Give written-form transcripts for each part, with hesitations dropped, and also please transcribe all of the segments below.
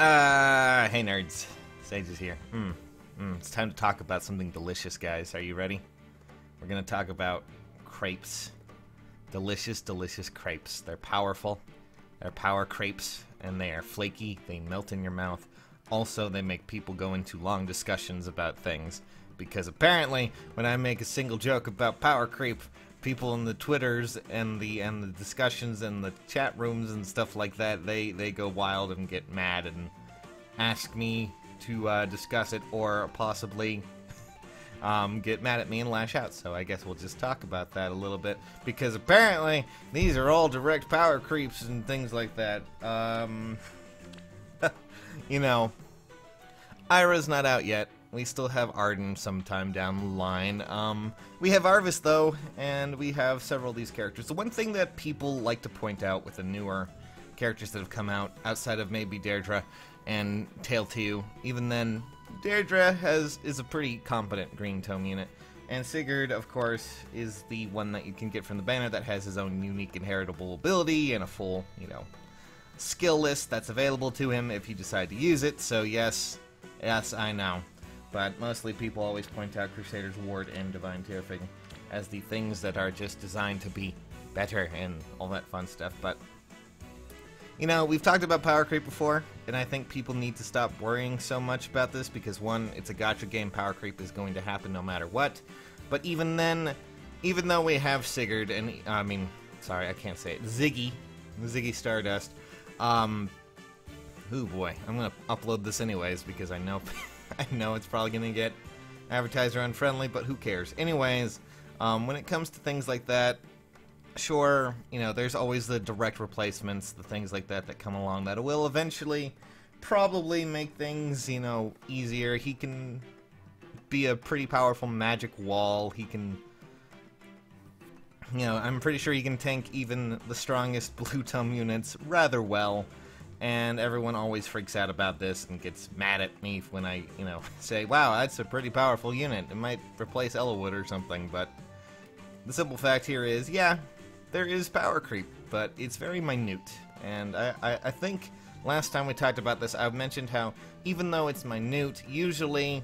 Hey nerds, Sage is here. It's time to talk about something delicious, guys. Are you ready? We're gonna talk about crepes. Delicious, delicious crepes. They're powerful. They're power crepes, and they are flaky. They melt in your mouth. Also, they make people go into long discussions about things, because apparently, when I make a single joke about power creep, people in the Twitters and the discussions and the chat rooms and stuff like that, they go wild and get mad and ask me to discuss it, or possibly get mad at me and lash out. So I guess we'll just talk about that a little bit, because apparently these are all direct power creeps and things like that. You know, Ira's not out yet. We still have Arden sometime down the line. We have Arvis, though, and we have several of these characters. The one thing that people like to point out with the newer characters that have come out, outside of maybe Deirdre and Tail 2, even then, Deirdre is a pretty competent green tome unit. And Sigurd, of course, is the one that you can get from the banner that has his own unique inheritable ability and a full, skill list that's available to him if you decide to use it. So yes, I know. But mostly people always point out Crusader's Ward and Divine Terrifying as the things that are just designed to be better and all that fun stuff. But, we've talked about power creep before, and I think people need to stop worrying so much about this, because one, it's a gacha game, power creep is going to happen no matter what. But even then, even though we have Sigurd, and, sorry, I can't say it, Ziggy Stardust, oh boy, I'm gonna upload this anyways, because I know it's probably gonna get advertiser unfriendly, but who cares? Anyways, when it comes to things like that, sure, there's always the direct replacements, the things like that come along that will eventually probably make things, easier. He can be a pretty powerful magic wall. He can, I'm pretty sure he can tank even the strongest blue tome units rather well. And everyone always freaks out about this and gets mad at me when I, say, wow, that's a pretty powerful unit. It might replace Ellawood or something, but the simple fact here is, yeah, there is power creep, but it's very minute. And I think last time we talked about this, I mentioned how even though it's minute, usually,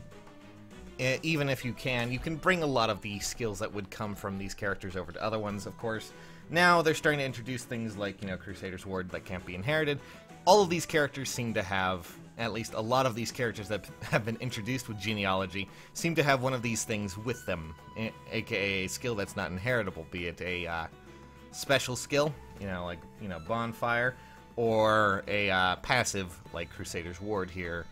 even if you can bring a lot of the skills that would come from these characters over to other ones, of course. Now they're starting to introduce things like, Crusader's Ward that can't be inherited. All of these characters seem to have, at least a lot of these characters that have been introduced with genealogy, seem to have one of these things with them, aka a skill that's not inheritable, be it a special skill, like, Bonfire, or a passive, like Crusader's Ward here.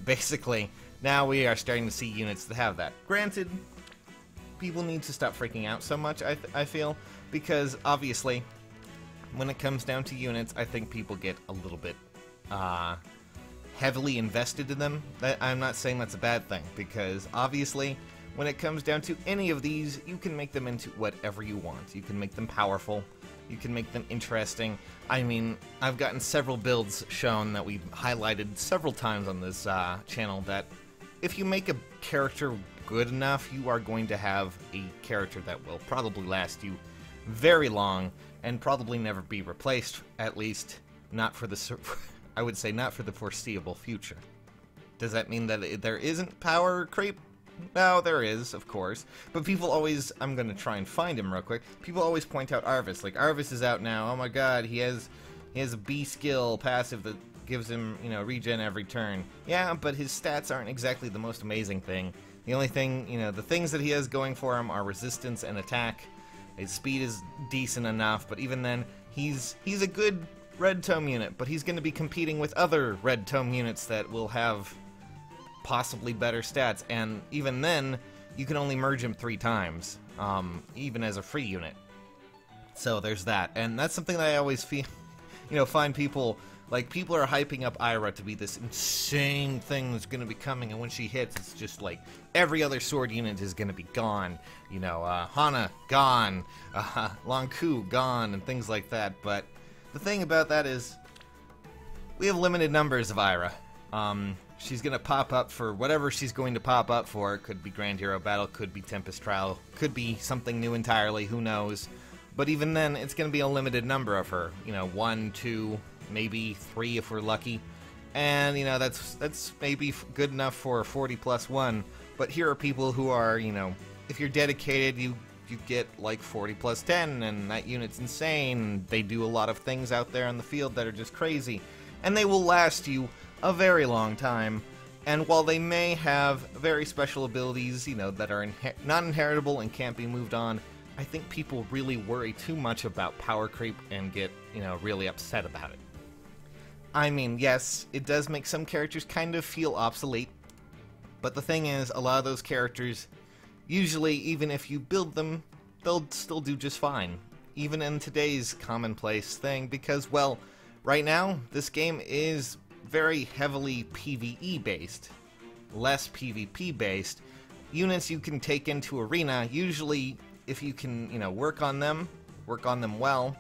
Basically, now we are starting to see units that have that. Granted, people need to stop freaking out so much, I feel, because obviously, when it comes down to units, I think people get a little bit heavily invested in them. I'm not saying that's a bad thing, because obviously, when it comes down to any of these, you can make them into whatever you want. You can make them powerful. You can make them interesting. I mean, I've gotten several builds shown that we've highlighted several times on this channel that if you make a character good enough, you are going to have a character that will probably last you very long and probably never be replaced, at least not for the, I would say not for the foreseeable future. Does that mean that there isn't power creep? No, there is, of course. But people always, I'm going to try and find him real quick, people always point out Arvis. Like, Arvis is out now, oh my god, he has a B skill passive that gives him, regen every turn. Yeah, but his stats aren't exactly the most amazing thing. The only thing, the things that he has going for him are resistance and attack. His speed is decent enough, but even then, he's a good red tome unit, but he's going to be competing with other red tome units that will have possibly better stats, and even then, you can only merge him 3 times, even as a free unit. So there's that, and that's something that I always feel, find people are hyping up Ira to be this insane thing that's going to be coming, and when she hits, it's just like, every other sword unit is going to be gone. Hana, gone. lon'qu, gone, and things like that. But the thing about that is, we have limited numbers of Ira. She's going to pop up for whatever she's going to pop up for. It could be Grand Hero Battle, could be Tempest Trial, could be something new entirely, who knows. But even then, it's going to be a limited number of her. 1, 2, maybe 3 if we're lucky. And, you know, that's maybe good enough for a 40+1, but here are people who are, you know, if you're dedicated, you get like 40+10, and that unit's insane. They do a lot of things out there on the field that are just crazy, and they will last you a very long time. And while they may have very special abilities, you know, that are not inheritable and can't be moved on, I think people really worry too much about power creep and get, you know, really upset about it. I mean, yes, it does make some characters kind of feel obsolete, but the thing is, a lot of those characters, usually, even if you build them, they'll still do just fine, even in today's commonplace thing, because, well, right now, this game is very heavily PvE based, less PvP based. Units you can take into Arena, usually, if you can, you know, work on them well,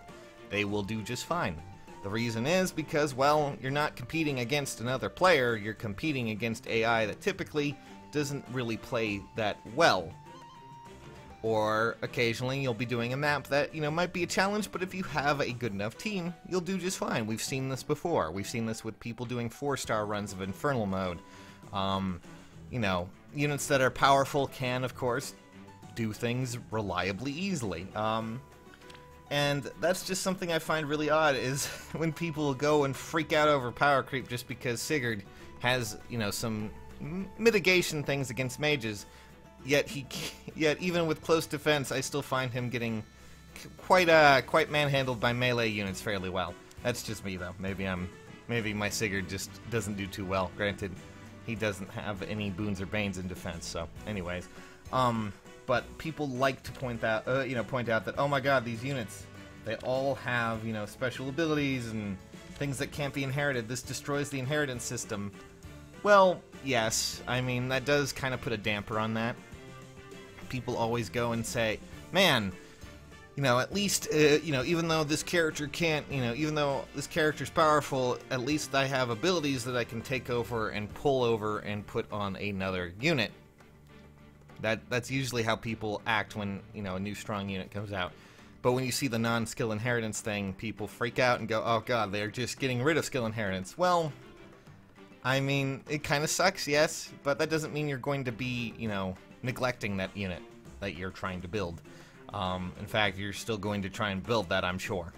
they will do just fine. The reason is because, well, you're not competing against another player, you're competing against AI that typically doesn't really play that well. Or occasionally you'll be doing a map that, you know, might be a challenge, but if you have a good enough team, you'll do just fine. We've seen this before. We've seen this with people doing 4-star runs of Infernal mode. You know, units that are powerful can, of course, do things reliably easily. And that's just something I find really odd, is when people go and freak out over power creep just because Sigurd has, you know, some mitigation things against mages. Yet even with close defense, I still find him getting quite manhandled by melee units fairly well. That's just me, though. Maybe my Sigurd just doesn't do too well. Granted, he doesn't have any boons or banes in defense. So, anyways, but people like to point out that, oh my God, these units, they all have, you know, special abilities and things that can't be inherited. This destroys the inheritance system. Well, yes, I mean, that does kind of put a damper on that. People always go and say, man, you know, at least, you know, even though this character can't, you know, even though this character's powerful, at least I have abilities that I can take over and pull over and put on another unit. That's usually how people act when, you know, a new strong unit comes out. But when you see the non-skill inheritance thing, people freak out and go, oh God, they're just getting rid of skill inheritance. Well, I mean, it kind of sucks, yes, but that doesn't mean you're going to be, you know, neglecting that unit that you're trying to build. In fact, you're still going to try and build that, I'm sure.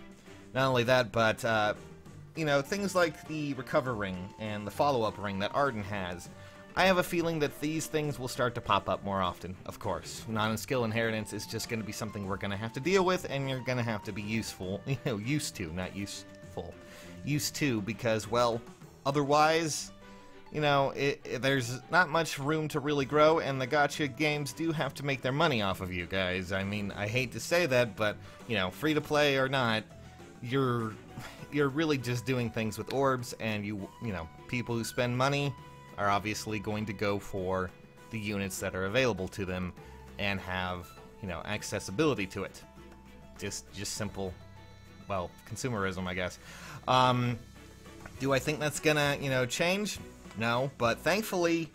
Not only that, but, you know, things like the Recover Ring and the follow-up ring that Arden has, I have a feeling that these things will start to pop up more often, of course. Non-skill inheritance is just going to be something we're going to have to deal with, and you're going to have to be used to, because, well, otherwise, you know, there's not much room to really grow, and the gacha games do have to make their money off of you guys. I mean, I hate to say that, but, you know, free-to-play or not, you're really just doing things with orbs, and you know, people who spend money are obviously going to go for the units that are available to them and have, you know, accessibility to it. Just simple, well, consumerism, I guess. Do I think that's gonna, you know, change? No, but thankfully,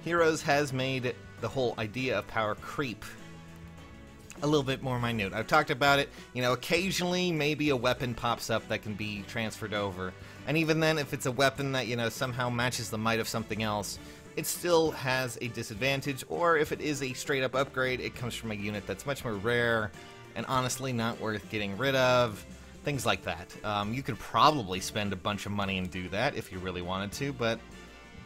Heroes has made the whole idea of power creep a little bit more minute. I've talked about it, you know, occasionally maybe a weapon pops up that can be transferred over. And even then, if it's a weapon that, you know, somehow matches the might of something else, it still has a disadvantage, or if it is a straight-up upgrade, it comes from a unit that's much more rare and honestly not worth getting rid of. Things like that. You could probably spend a bunch of money and do that if you really wanted to, but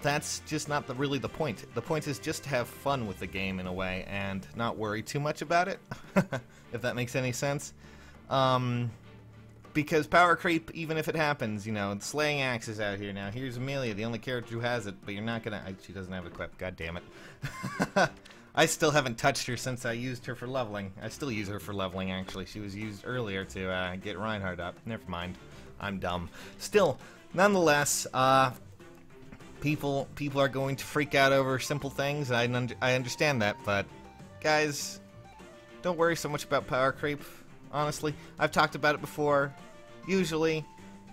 that's just not really the point. The point is just to have fun with the game in a way and not worry too much about it, if that makes any sense. Because power creep, even if it happens, you know, Slaying Axe is out here now. Here's Amelia, the only character who has it, but you're not gonna... she doesn't have it equipped, god damn it. I still haven't touched her since I used her for leveling. I still use her for leveling, actually. She was used earlier to get Reinhardt up. Never mind. I'm dumb. Still, nonetheless, people are going to freak out over simple things. I understand that, but guys, don't worry so much about power creep. Honestly, I've talked about it before. Usually,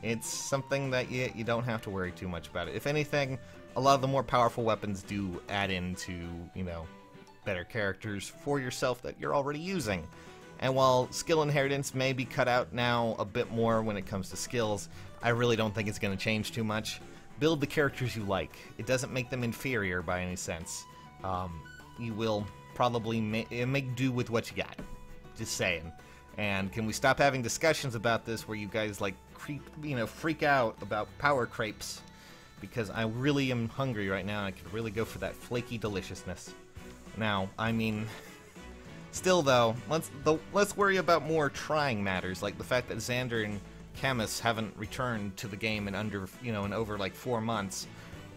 it's something that you don't have to worry too much about it. If anything, a lot of the more powerful weapons do add into, you know, better characters for yourself that you're already using. And while skill inheritance may be cut out now a bit more when it comes to skills, I really don't think it's going to change too much. build the characters you like. It doesn't make them inferior by any sense. You will probably make do with what you got. Just saying. And can we stop having discussions about this where you guys like freak out about power crepes? Because I really am hungry right now and I could really go for that flaky deliciousness. Now, I mean, still though, let's worry about more trying matters, like the fact that Xander and Camus haven't returned to the game in over like 4 months,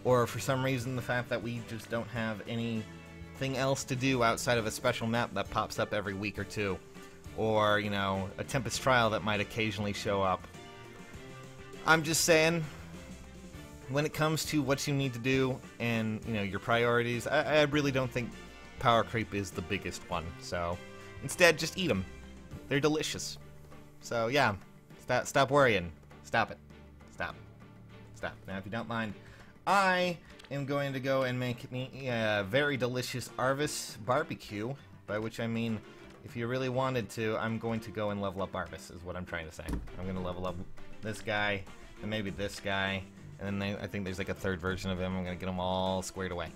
or for some reason the fact that we just don't have anything else to do outside of a special map that pops up every week or two, or a Tempest trial that might occasionally show up. I'm just saying, when it comes to what you need to do and your priorities, I really don't think power creep is the biggest one. So instead, just eat them. They're delicious. So yeah. Stop worrying. Stop it. Stop. Now, if you don't mind, I am going to go and make me a very delicious Arvis barbecue, by which I mean, if you really wanted to, I'm going to go and level up Arvis, is what I'm trying to say. I'm going to level up this guy, and maybe this guy, and then I think there's like a third version of him. I'm going to get them all squared away.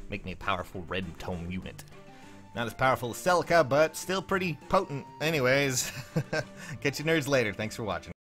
Make me a powerful red tome unit. Not as powerful as Celica, but still pretty potent. Anyways, catch you nerds later. Thanks for watching.